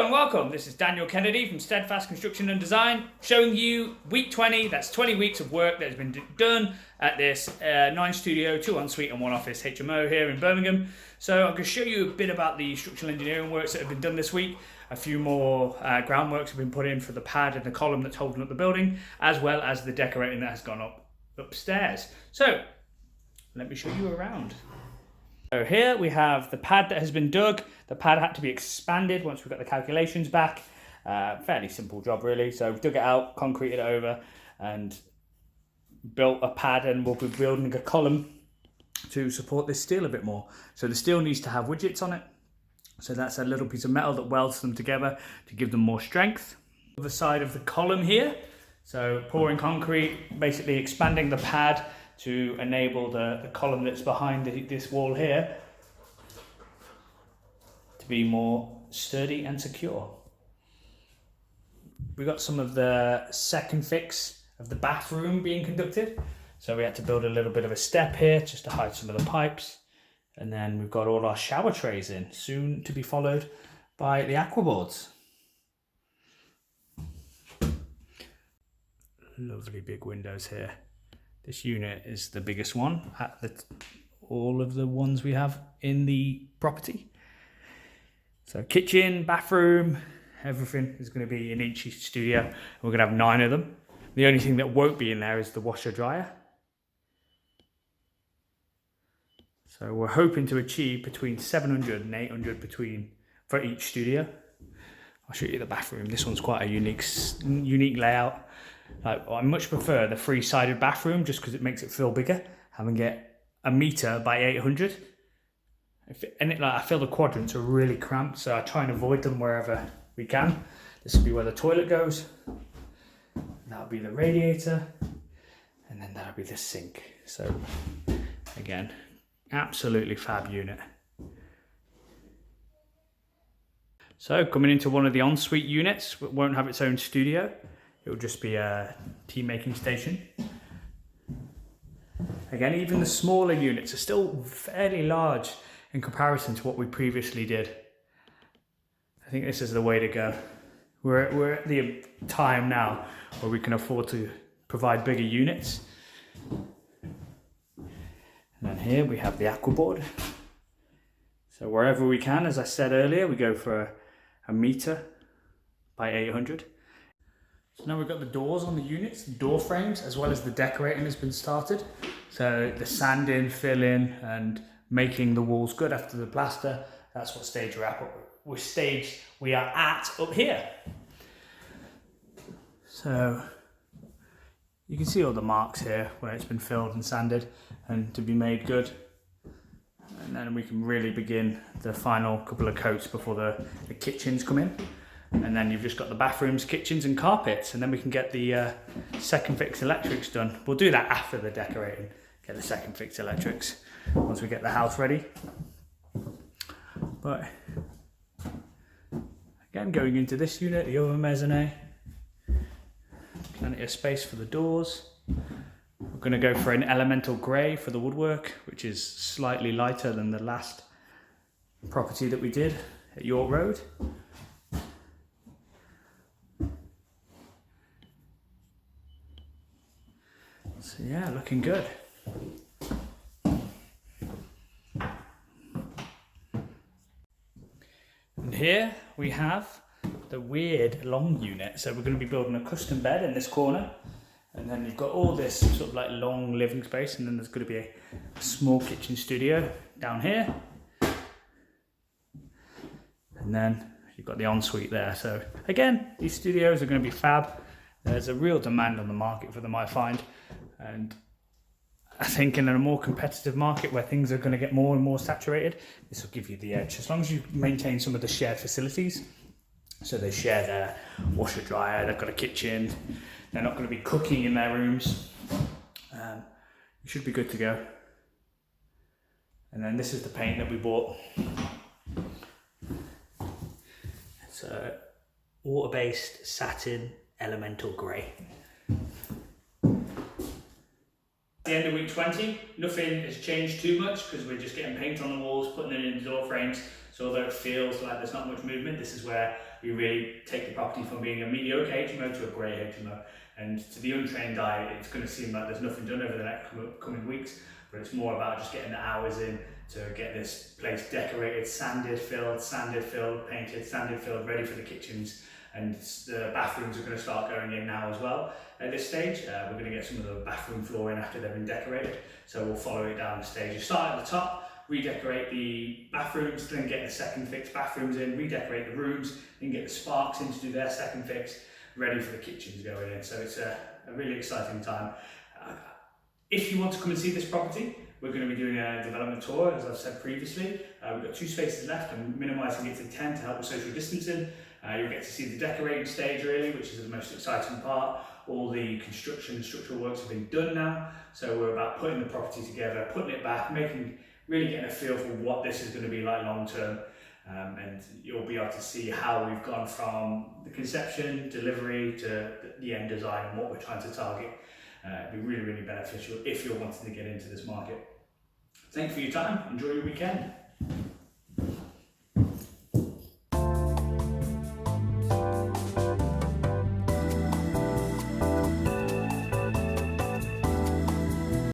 and welcome. This is Daniel Kennedy from Steadfast Construction and Design, showing you week 20. That's 20 weeks of work that has been done at this 9 studio, 2 ensuite and 1 office HMO here in Birmingham. So I'm going to show you a bit about the structural engineering works that have been done this week. A few more groundworks have been put in for the pad and the column that's holding up the building, as well as the decorating that has gone upstairs. So let me show you around. So here we have the pad that has been dug. The pad had to be expanded once we got the calculations back. Fairly simple job really. So we've dug it out, concreted it over and built a pad, and we'll be building a column to support this steel a bit more. So the steel needs to have widgets on it. So that's a little piece of metal that welds them together to give them more strength. The side of the column here. So pouring concrete, basically expanding the pad to enable the column that's behind this wall here to be more sturdy and secure. We got some of the second fix of the bathroom being conducted. So we had to build a little bit of a step here just to hide some of the pipes. And then we've got all our shower trays in, soon to be followed by the aquaboards. Lovely big windows here. This unit is the biggest one at all of the ones we have in the property. So kitchen, bathroom, everything is going to be in each studio. We're going to have 9 of them. The only thing that won't be in there is the washer dryer. So we're hoping to achieve between 700 and 800 for each studio. I'll show you the bathroom. This one's quite a unique layout. I much prefer the 3-sided bathroom just because it makes it feel bigger, having it 1 meter by 800. I feel the quadrants are really cramped, so I try and avoid them wherever we can. This will be where the toilet goes. That'll be the radiator, and then that'll be the sink. So again, absolutely fab unit. So coming into one of the ensuite units, it won't have its own studio. It will just be a tea making station. Again, even the smaller units are still fairly large in comparison to what we previously did. I think this is the way to go. We're at the time now where we can afford to provide bigger units. And then here we have the aquaboard. So wherever we can, as I said earlier, we go for 1 meter by 800. So now we've got the doors on the units, the door frames, as well as the decorating has been started. So the sanding, filling, and making the walls good after the plaster. That's what stage we are at up here. So you can see all the marks here where it's been filled and sanded and to be made good. And then we can really begin the final couple of coats before the kitchens come in. And then you've just got the bathrooms, kitchens and carpets, and then we can get the second fix electrics done. We'll do that after the decorating, get the second fix electrics once we get the house ready. But again, going into this unit, the other mezzanine, plenty of space for the doors. We're going to go for an elemental grey for the woodwork, which is slightly lighter than the last property that we did at York Road. So yeah, looking good. And here we have the weird long unit. So we're going to be building a custom bed in this corner. And then you've got all this sort of like long living space, and then there's going to be a small kitchen studio down here. And then you've got the ensuite there. So again, these studios are going to be fab. There's a real demand on the market for them, I find. And I think in a more competitive market where things are going to get more and more saturated, this will give you the edge. As long as you maintain some of the shared facilities. So they share their washer dryer, they've got a kitchen, they're not going to be cooking in their rooms. You should be good to go. And then this is the paint that we bought. It's a water-based satin elemental grey. At the end of week 20, nothing has changed too much because we're just getting paint on the walls, putting it in the door frames. So although it feels like there's not much movement, this is where we really take the property from being a mediocre HMO to a great HMO. And to the untrained eye, it's going to seem like there's nothing done over the next coming weeks, but it's more about just getting the hours in to get this place decorated, sanded, filled, painted, sanded, filled, ready for the kitchens. And the bathrooms are going to start going in now as well. At this stage, we're going to get some of the bathroom floor in after they've been decorated. So we'll follow it down the stage. You start at the top, redecorate the bathrooms, then get the second fix bathrooms in, redecorate the rooms, then get the sparks in to do their second fix, ready for the kitchens going in. So it's a really exciting time. If you want to come and see this property, we're going to be doing a development tour, as I've said previously. We've got 2 spaces left and minimising it to 10 to help with social distancing. You'll get to see the decorating stage really, which is the most exciting part. All the construction and structural works have been done now, so we're about putting the property together, putting it back, really getting a feel for what this is going to be like long term. And you'll be able to see how we've gone from the conception, delivery to the end design and what we're trying to target. It'd be really, really beneficial if you're wanting to get into this market. Thank you for your time. Enjoy your weekend.